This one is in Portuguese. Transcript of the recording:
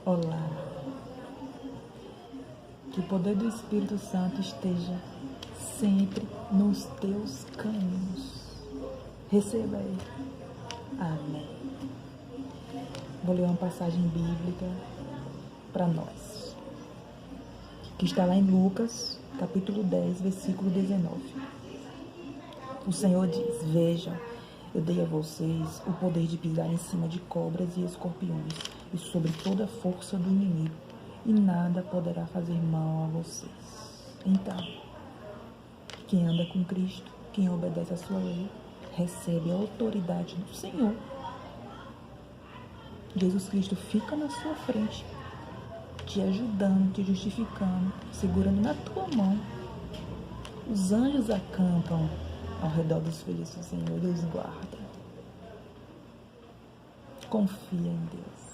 Olá, que o poder do Espírito Santo esteja sempre nos teus caminhos. Receba aí. Amém. Vou ler uma passagem bíblica para nós, que está lá em Lucas, capítulo 10, versículo 19. O Senhor diz: vejam, eu dei a vocês o poder de pisar em cima de cobras e escorpiões e sobre toda a força do inimigo, e nada poderá fazer mal a vocês. Então, quem anda com Cristo, quem obedece à sua lei, recebe a autoridade do Senhor. Jesus Cristo fica na sua frente, te ajudando, te justificando, segurando na tua mão. Os anjos acampam ao redor dos filhos do Senhor e os guardam. Confia em Deus.